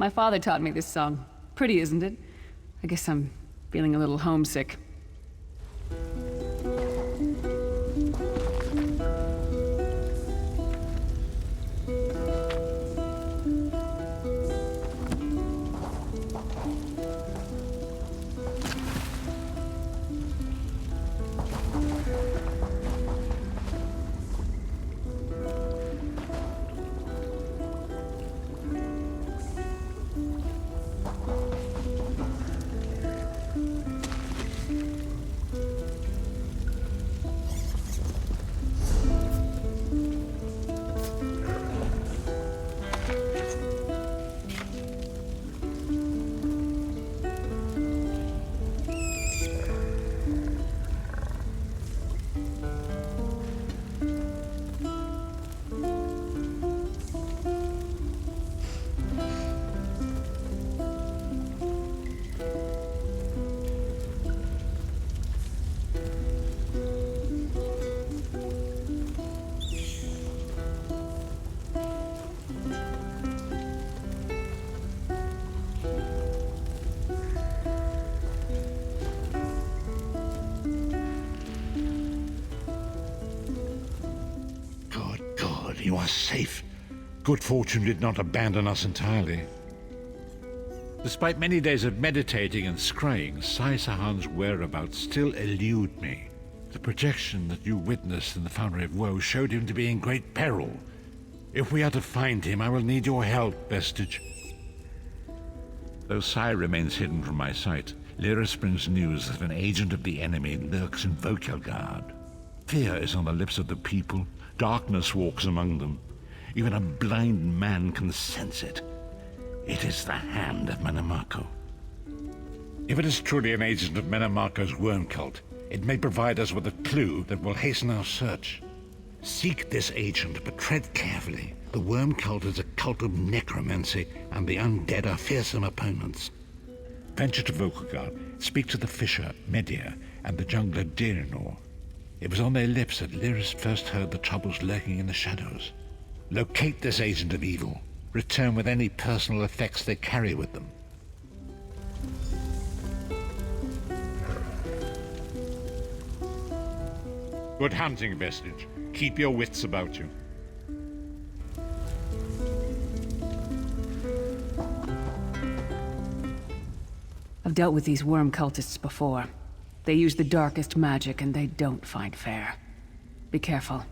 My father taught me this song. Pretty, isn't it? I guess I'm feeling a little homesick. You are safe. Good fortune did not abandon us entirely. Despite many days of meditating and scrying, Sai Sahan's whereabouts still elude me. The projection that you witnessed in the Foundry of Woe showed him to be in great peril. If we are to find him, I will need your help, Vestige. Though Sai remains hidden from my sight, Lyris brings news that an agent of the enemy lurks in Vokelgard. Fear is on the lips of the people. Darkness walks among them. Even a blind man can sense it. It is the hand of Menamarco. If it is truly an agent of Menamarco's worm cult, it may provide us with a clue that will hasten our search. Seek this agent, but tread carefully. The worm cult is a cult of necromancy, and the undead are fearsome opponents. Venture to Vokelgard, speak to the fisher, Media, and the jungler Dirinor. It was on their lips that Lyris first heard the troubles lurking in the shadows. Locate this agent of evil. Return with any personal effects they carry with them. Good hunting, Vestige. Keep your wits about you. I've dealt with these worm cultists before. They use the darkest magic and they don't find fair. Be careful.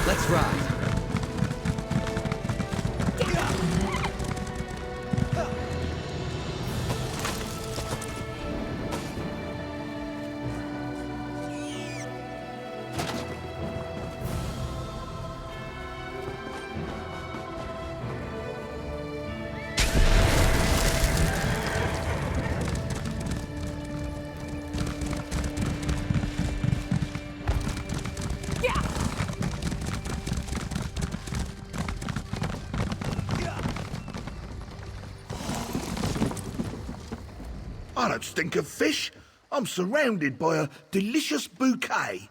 Let's ride. I don't stink of fish. I'm surrounded by a delicious bouquet.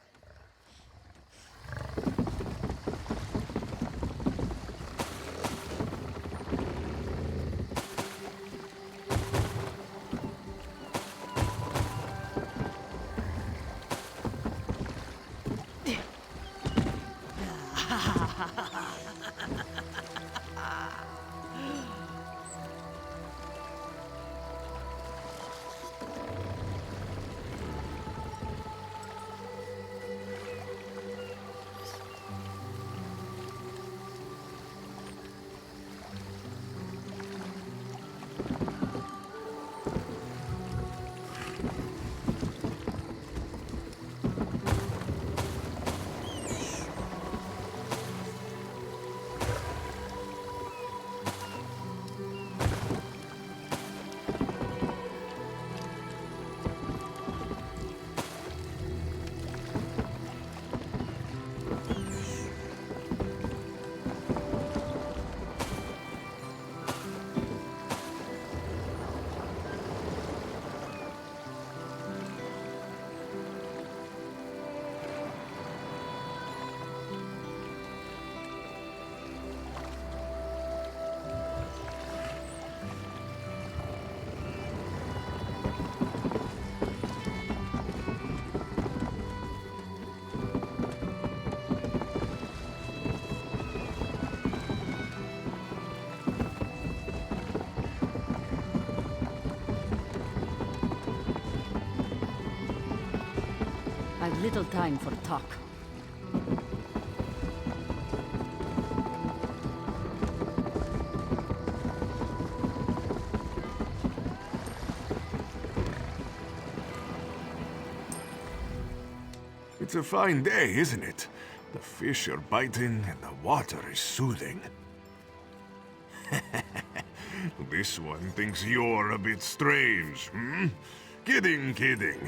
I've little time for talk. It's a fine day, isn't it? The fish are biting and the water is soothing. This one thinks you're a bit strange, hmm? Kidding, kidding.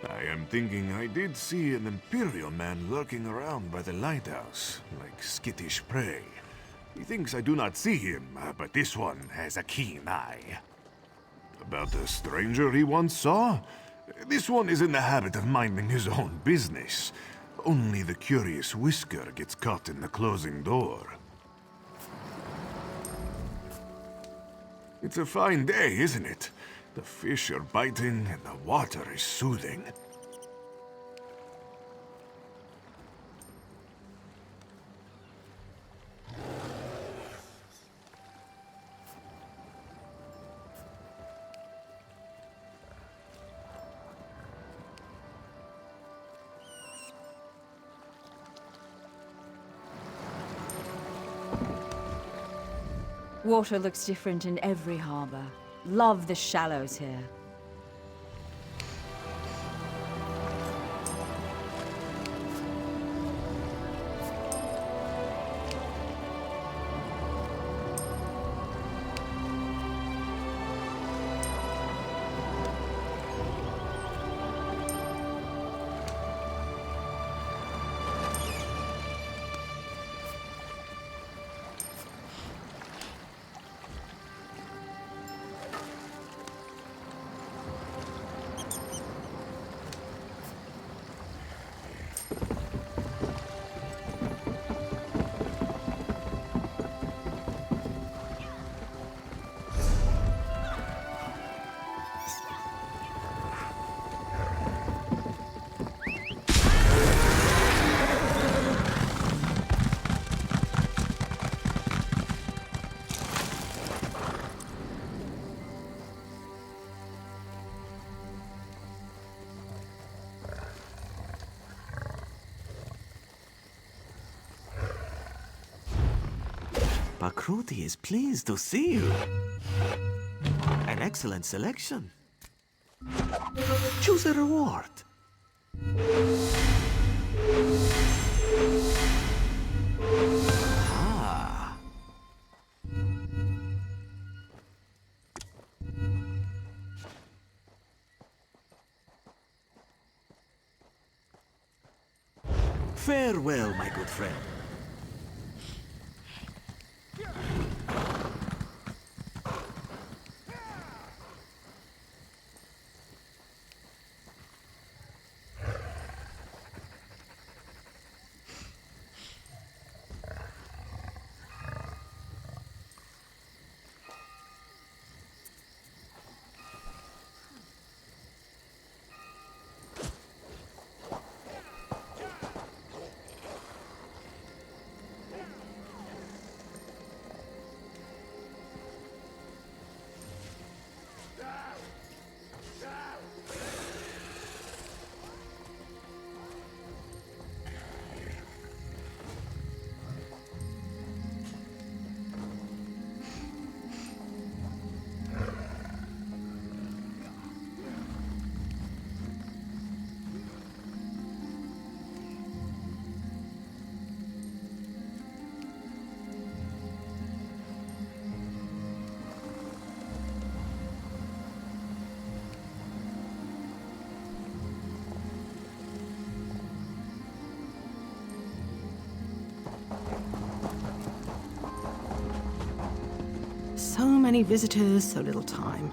I am thinking I did see an Imperial man lurking around by the lighthouse, like skittish prey. He thinks I do not see him, but this one has a keen eye. About the stranger he once saw? This one is in the habit of minding his own business. Only the curious Whisker gets caught in the closing door. It's a fine day, isn't it? The fish are biting and the water is soothing. Water looks different in every harbor. Love the shallows here. Bakruti is pleased to see you. An excellent selection. Choose a reward. Ah. Farewell, my good friend. So many visitors, so little time.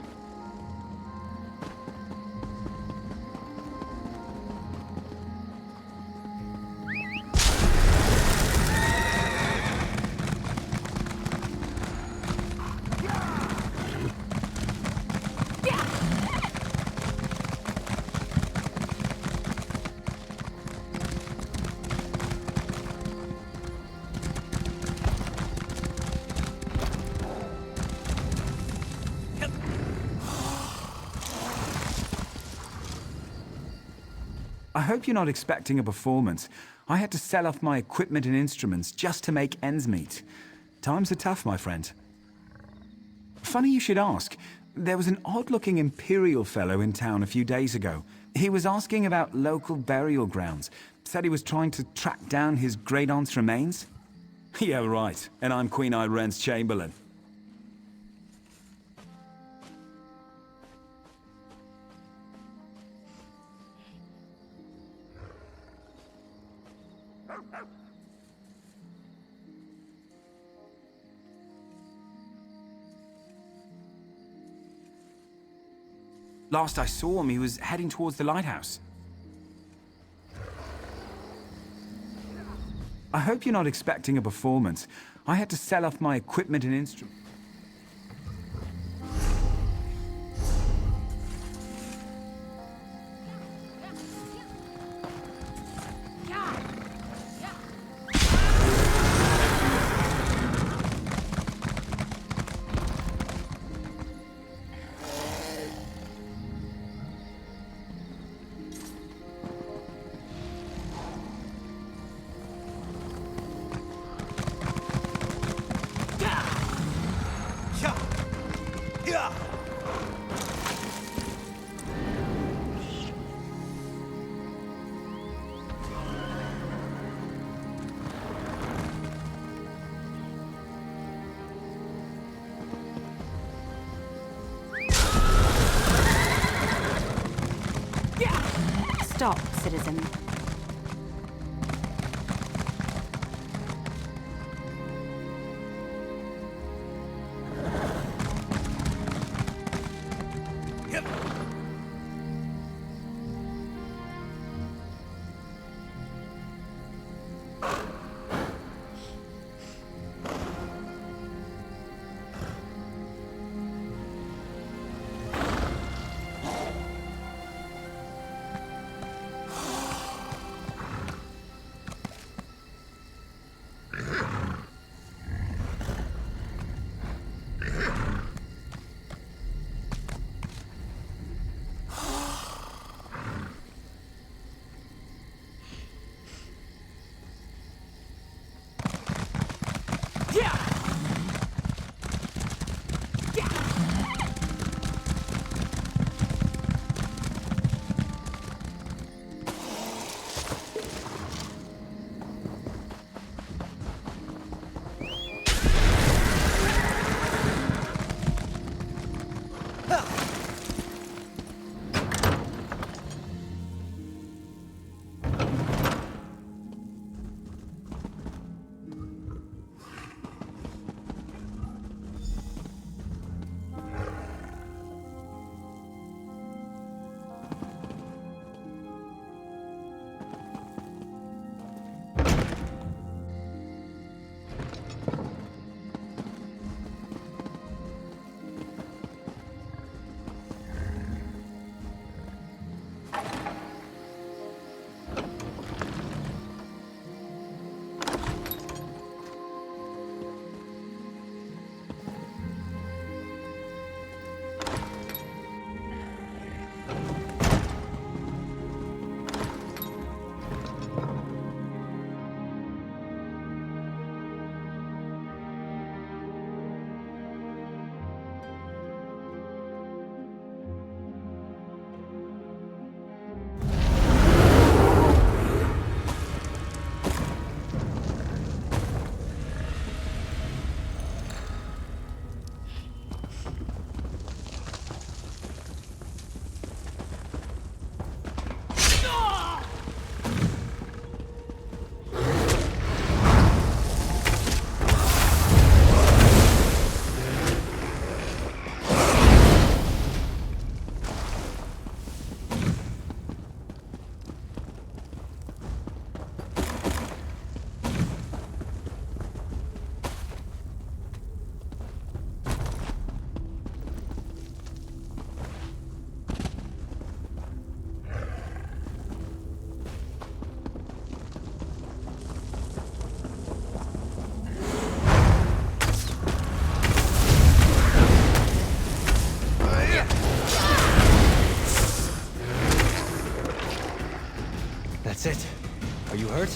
hope you're not expecting a performance. I had to sell off my equipment and instruments just to make ends meet. Times are tough, my friend. Funny you should ask. There was an odd-looking Imperial fellow in town a few days ago. He was asking about local burial grounds. Said he was trying to track down his great-aunt's remains. Yeah, right. And I'm Queen Irene's Chamberlain. Last I saw him, he was heading towards the lighthouse. I hope you're not expecting a performance. I had to sell off my equipment and instruments. Stop, citizen. Sit. Are you hurt?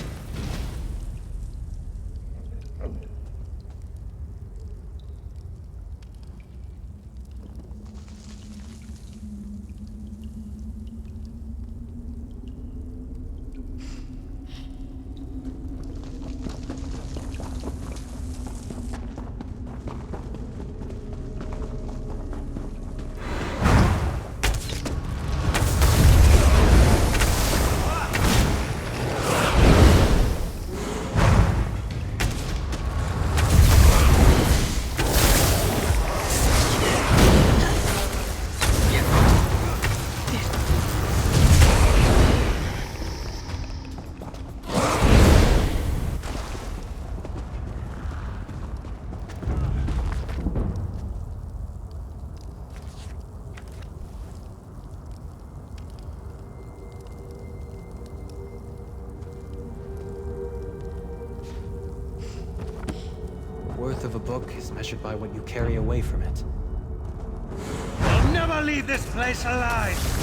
Worth of a book is measured by what you carry away from it. I'll never leave this place alive!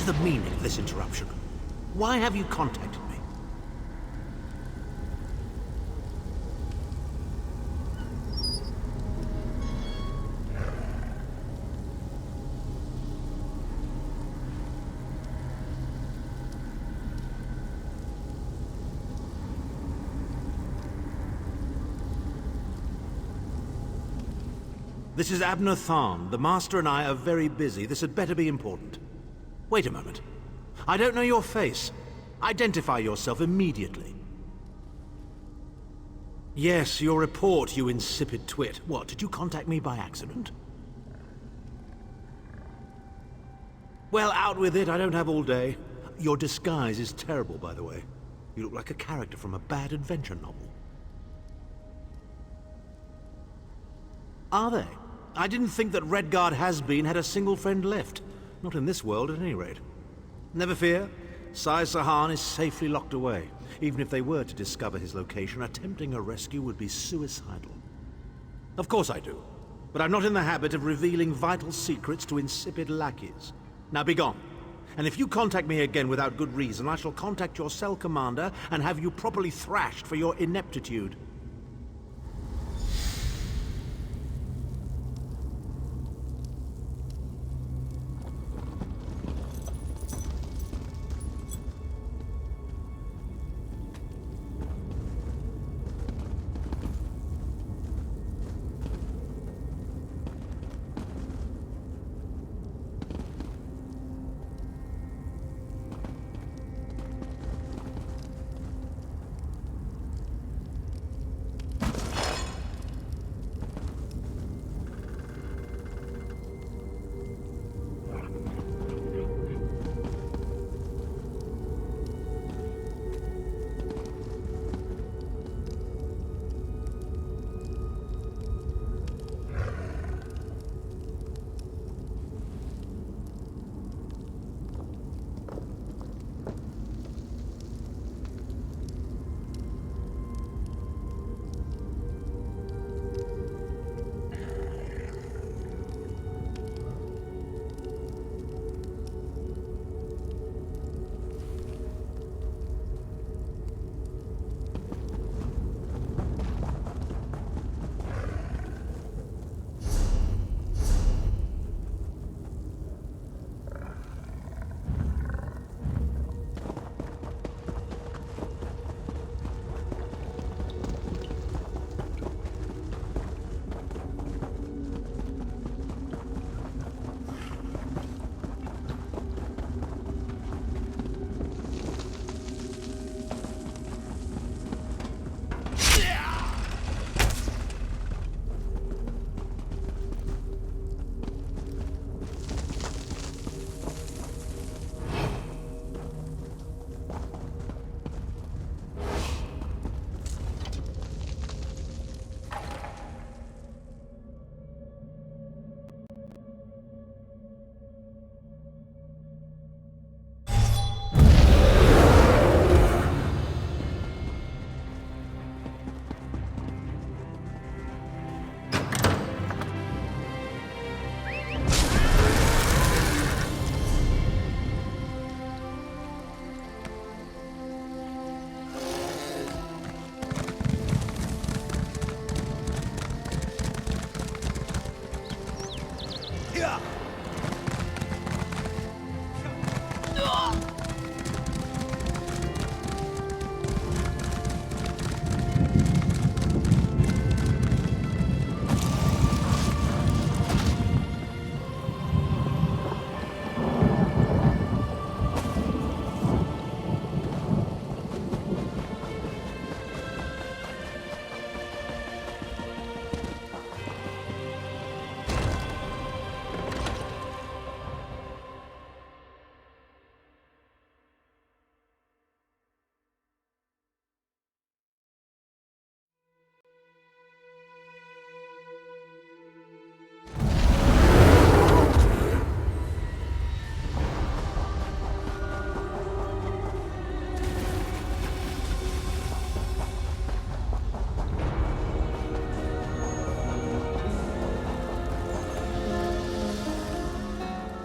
is the meaning of this interruption? Why have you contacted me? This is Abner Tharn. The Master and I are very busy. This had better be important. Wait a moment. I don't know your face. Identify yourself immediately. Yes, your report, you insipid twit. What, did you contact me by accident? Well, out with it. I don't have all day. Your disguise is terrible, by the way. You look like a character from a bad adventure novel. Are they? I didn't think that Redguard Has-Been had a single friend left. Not in this world, at any rate. Never fear. Sai Sahan is safely locked away. Even if they were to discover his location, attempting a rescue would be suicidal. Of course I do. But I'm not in the habit of revealing vital secrets to insipid lackeys. Now be gone. And if you contact me again without good reason, I shall contact your cell commander and have you properly thrashed for your ineptitude.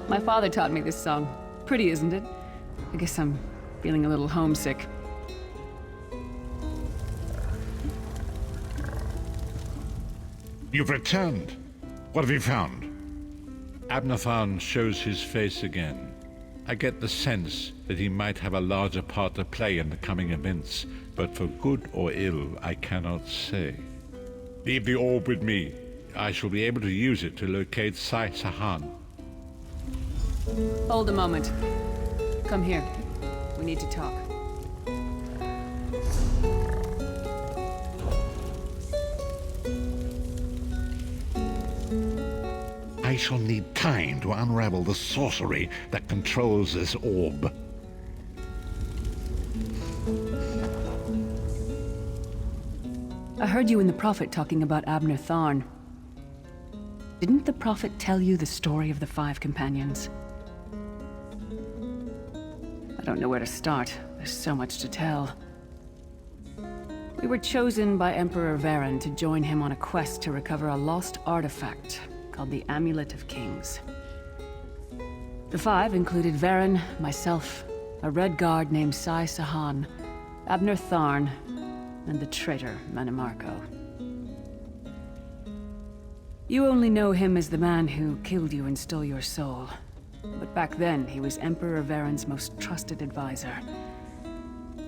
My father taught me this song. Pretty, isn't it? I guess I'm feeling a little homesick. You've returned. What have you found? Abnathan shows his face again. I get the sense that he might have a larger part to play in the coming events, but for good or ill, I cannot say. Leave the orb with me. I shall be able to use it to locate Sai Sahan. Hold a moment. Come here. We need to talk. I shall need time to unravel the sorcery that controls this orb. I heard you and the Prophet talking about Abner Tharn. Didn't the Prophet tell you the story of the 5 companions? I don't know where to start. There's so much to tell. We were chosen by Emperor Varen to join him on a quest to recover a lost artifact called the Amulet of Kings. The 5 included Varen, myself, a Red Guard named Sai Sahan, Abner Tharn, and the traitor Manimarco. You only know him as the man who killed you and stole your soul. But back then, he was Emperor Varen's most trusted advisor.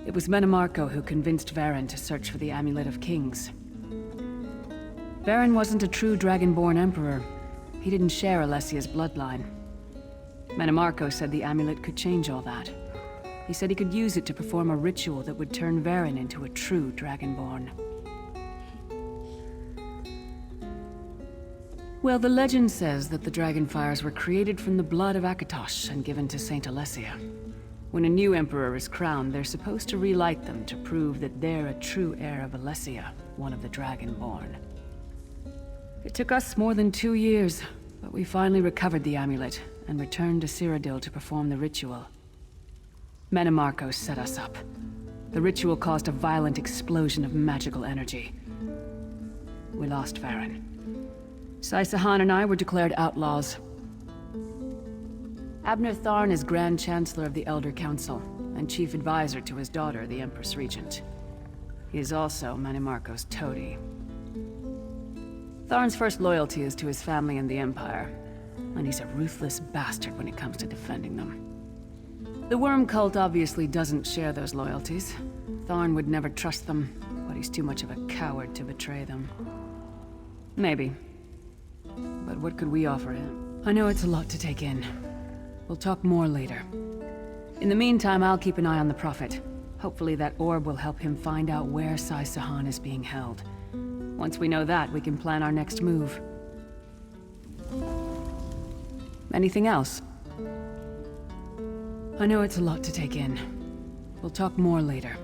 It was Manimarco who convinced Varen to search for the Amulet of Kings. Varen wasn't a true Dragonborn Emperor. He didn't share Alessia's bloodline. Manimarco said the amulet could change all that. He said he could use it to perform a ritual that would turn Varen into a true Dragonborn. Well, the legend says that the Dragonfires were created from the blood of Akatosh and given to Saint Alessia. When a new emperor is crowned, they're supposed to relight them to prove that they're a true heir of Alessia, one of the Dragonborn. It took us more than 2 years, but we finally recovered the amulet and returned to Cyrodiil to perform the ritual. Manimarco set us up. The ritual caused a violent explosion of magical energy. We lost Varen. Sai Sahan and I were declared outlaws. Abner Tharn is Grand Chancellor of the Elder Council and Chief Advisor to his daughter, the Empress Regent. He is also Manimarco's toady. Tharn's first loyalty is to his family and the Empire, and he's a ruthless bastard when it comes to defending them. The Worm Cult obviously doesn't share those loyalties. Tharn would never trust them, but he's too much of a coward to betray them. Maybe. But what could we offer him? I know it's a lot to take in. We'll talk more later. In the meantime, I'll keep an eye on the Prophet. Hopefully that orb will help him find out where Sai Sahan is being held. Once we know that, we can plan our next move. Anything else? I know it's a lot to take in. We'll talk more later.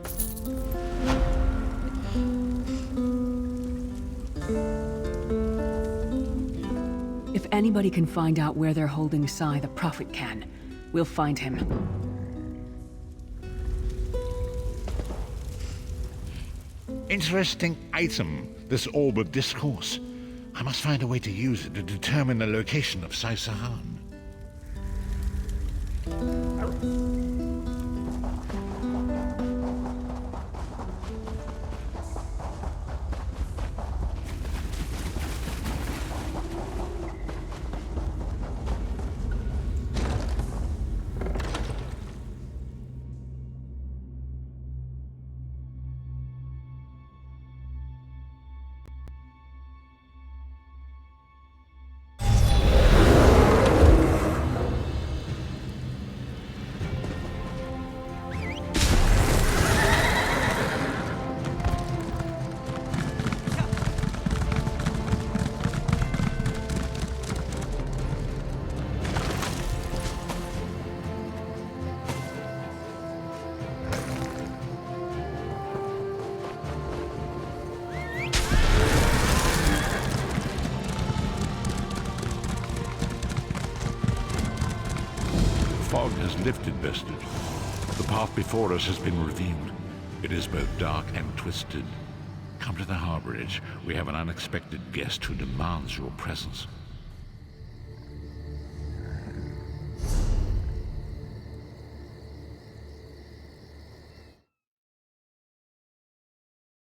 If anybody can find out where they're holding Sai, the Prophet can. We'll find him. Interesting item, this orb of discourse. I must find a way to use it to determine the location of Sai Sahan. Fog has lifted, Vestige. The path before us has been revealed. It is both dark and twisted. Come to the harbor edge. We have an unexpected guest who demands your presence.